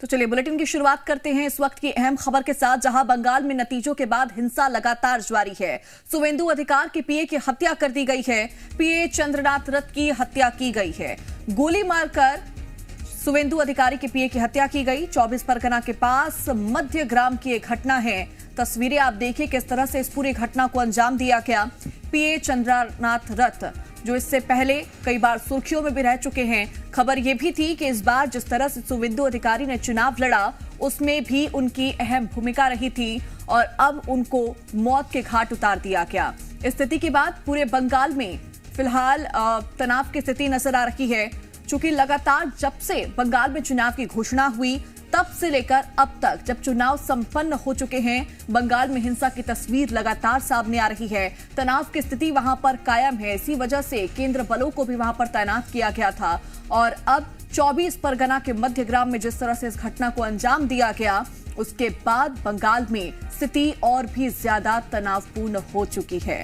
तो चलिए बुलेटिन की शुरुआत करते हैं इस वक्त की अहम खबर के साथ, जहां बंगाल में नतीजों के बाद हिंसा लगातार जारी है। शुवेंदु अधिकारी के पीए की हत्या कर दी गई है। पीए चंद्रनाथ रथ की हत्या की गई है। गोली मारकर शुवेंदु अधिकारी के पीए की हत्या की गई। 24 परगना के पास मध्य ग्राम की एक घटना है। तस्वीरें आप देखिए किस तरह से इस पूरी घटना को अंजाम दिया गया। पीए चंद्रनाथ रथ जो इससे पहले कई बार सुर्खियों में भी रह चुके हैं। खबर यह भी थी कि इस बार जिस तरह से शुवेंदु अधिकारी ने चुनाव लड़ा उसमें भी उनकी अहम भूमिका रही थी और अब उनको मौत के घाट उतार दिया गया। इस स्थिति के बाद पूरे बंगाल में फिलहाल तनाव की स्थिति नजर आ रही है। चूंकि लगातार जब से बंगाल में चुनाव की घोषणा हुई तब से लेकर अब तक जब चुनाव संपन्न हो चुके हैं, बंगाल में हिंसा की तस्वीर लगातार सामने आ रही है। तनाव की स्थिति वहां पर कायम है। इसी वजह से केंद्र बलों को भी वहां पर तैनात किया गया था और अब 24 परगना के मध्य ग्राम में जिस तरह से इस घटना को अंजाम दिया गया उसके बाद बंगाल में स्थिति और भी ज्यादा तनावपूर्ण हो चुकी है।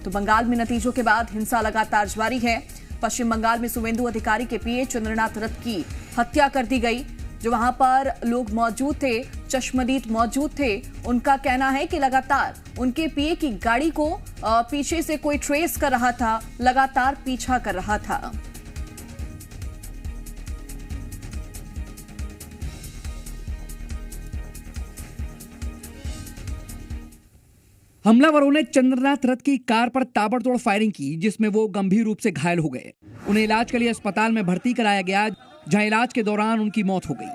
तो बंगाल में नतीजों के बाद हिंसा लगातार जारी है। पश्चिम बंगाल में शुवेंदु अधिकारी के पीए चंद्रनाथ रथ की हत्या कर दी गई। जो वहां पर लोग मौजूद थे, चश्मदीद मौजूद थे, उनका कहना है कि लगातार उनके पीए की गाड़ी को पीछे से कोई ट्रेस कर रहा था, लगातार पीछा कर रहा था। हमलावरों ने चंद्रनाथ रथ की कार पर ताबड़तोड़ फायरिंग की, जिसमें वो गंभीर रूप से घायल हो गए। उन्हें इलाज के लिए अस्पताल में भर्ती कराया गया, जहां इलाज के दौरान उनकी मौत हो गई।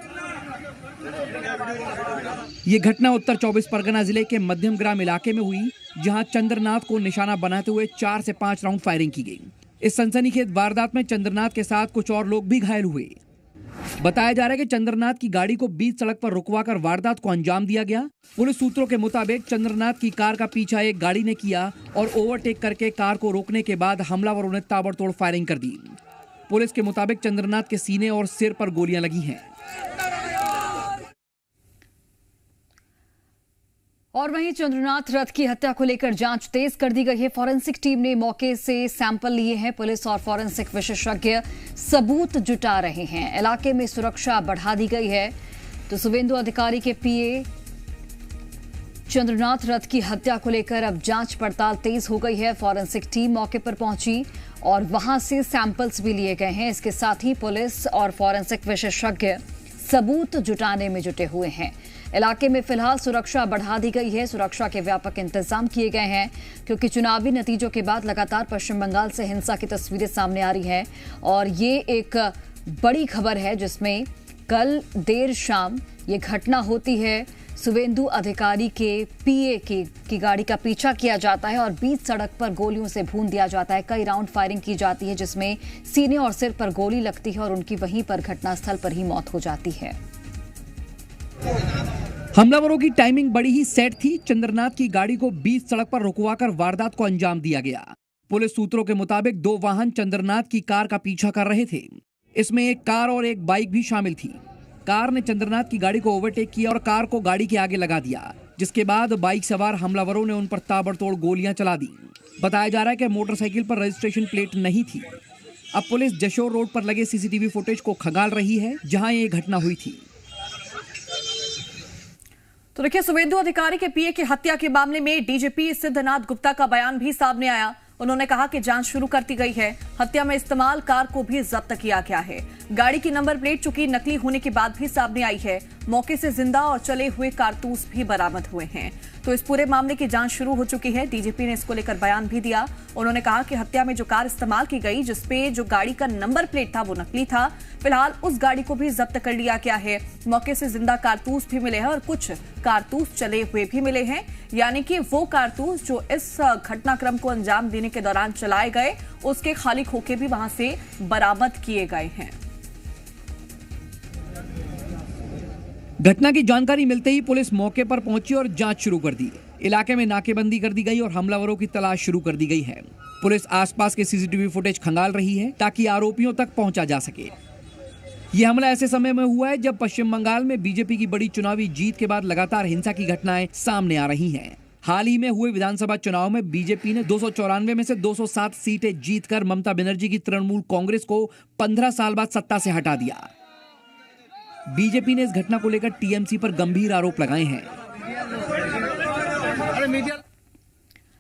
ये घटना उत्तर 24 परगना जिले के मध्यम ग्राम इलाके में हुई, जहां चंद्रनाथ को निशाना बनाते हुए 4 से 5 राउंड फायरिंग की गई। इस सनसनीखेज वारदात में चंद्रनाथ के साथ कुछ और लोग भी घायल हुए। बताया जा रहा है कि चंद्रनाथ की गाड़ी को बीच सड़क पर रुकवाकर वारदात को अंजाम दिया गया। पुलिस सूत्रों के मुताबिक चंद्रनाथ की कार का पीछा एक गाड़ी ने किया और ओवरटेक करके कार को रोकने के बाद हमलावरों ने ताबड़तोड़ फायरिंग कर दी। पुलिस के मुताबिक चंद्रनाथ के सीने और सिर पर गोलियां लगी हैं। और वहीं चंद्रनाथ रथ की हत्या को लेकर जांच तेज कर दी गई है। फॉरेंसिक टीम ने मौके से सैंपल लिए हैं। पुलिस और फॉरेंसिक विशेषज्ञ सबूत जुटा रहे हैं। इलाके में सुरक्षा बढ़ा दी गई है। तो शुवेंदु अधिकारी के पीए चंद्रनाथ रथ की हत्या को लेकर अब जांच पड़ताल तेज हो गई है। फॉरेंसिक टीम मौके पर पहुंची और वहां से सैंपल्स भी लिए गए हैं। इसके साथ ही पुलिस और फॉरेंसिक विशेषज्ञ सबूत जुटाने में जुटे हुए हैं। इलाके में फिलहाल सुरक्षा बढ़ा दी गई है। सुरक्षा के व्यापक इंतजाम किए गए हैं क्योंकि चुनावी नतीजों के बाद लगातार पश्चिम बंगाल से हिंसा की तस्वीरें सामने आ रही हैं और ये एक बड़ी खबर है जिसमें कल देर शाम ये घटना होती है। शुवेंदु अधिकारी के पीए की गाड़ी का पीछा किया जाता है और बीच सड़क पर गोलियों से भून दिया जाता है। कई राउंड फायरिंग की जाती है जिसमें सीने और सिर पर गोली लगती है और उनकी वहीं पर घटनास्थल पर ही मौत हो जाती है। हमलावरों की टाइमिंग बड़ी ही सेट थी। चंद्रनाथ की गाड़ी को बीच सड़क पर रुकवाकर वारदात को अंजाम दिया गया। पुलिस सूत्रों के मुताबिक 2 वाहन चंद्रनाथ की कार का पीछा कर रहे थे। इसमें एक कार और एक बाइक भी शामिल थी। कार ने चंद्रनाथ की गाड़ी को ओवरटेक किया और कार को गाड़ी के आगे लगा दिया, जिसके बाद बाइक सवार हमलावरों ने उन पर ताबड़तोड़ गोलियां चला दी। बताया जा रहा है कि मोटरसाइकिल पर रजिस्ट्रेशन प्लेट नहीं थी। अब पुलिस जशोर रोड पर लगे सीसीटीवी फुटेज को खंगाल रही है, जहां ये घटना हुई थी। तो देखिए, शुवेंदु अधिकारी के पीए की हत्या के मामले में डीजीपी सिद्धनाथ गुप्ता का बयान भी सामने आया। उन्होंने कहा कि जांच शुरू कर दी गई है। हत्या में इस्तेमाल कार को भी जब्त किया गया है। गाड़ी की नंबर प्लेट चूंकि नकली होने के बाद भी सामने आई है। मौके से जिंदा और चले हुए कारतूस भी बरामद हुए हैं। तो इस पूरे मामले की जांच शुरू हो चुकी है। डीजीपी ने इसको लेकर बयान भी दिया। उन्होंने कहा कि हत्या में जो कार इस्तेमाल की गई, जिसपे जो गाड़ी का नंबर प्लेट था वो नकली था। फिलहाल उस गाड़ी को भी जब्त कर लिया गया है। मौके से जिंदा कारतूस भी मिले हैं और कुछ कारतूस चले हुए भी मिले हैं। यानी कि वो कारतूस जो इस घटनाक्रम को अंजाम देने के दौरान चलाए गए, उसके खाली खोखे भी वहां से बरामद किए गए हैं। घटना की जानकारी मिलते ही पुलिस मौके पर पहुंची और जांच शुरू कर दी। इलाके में नाकेबंदी कर दी गई और हमलावरों की तलाश शुरू कर दी गई है। पुलिस आसपास के सीसीटीवी फुटेज खंगाल रही है ताकि आरोपियों तक पहुंचा जा सके। यह हमला ऐसे समय में हुआ है जब पश्चिम बंगाल में बीजेपी की बड़ी चुनावी जीत के बाद लगातार हिंसा की घटनाएं सामने आ रही हैं। हाल ही में हुए विधानसभा चुनाव में बीजेपी ने 294 में से 207 सीटें जीतकर ममता बनर्जी की तृणमूल कांग्रेस को 15 साल बाद सत्ता से हटा दिया। बीजेपी ने इस घटना को लेकर टीएमसी पर गंभीर आरोप लगाए हैं।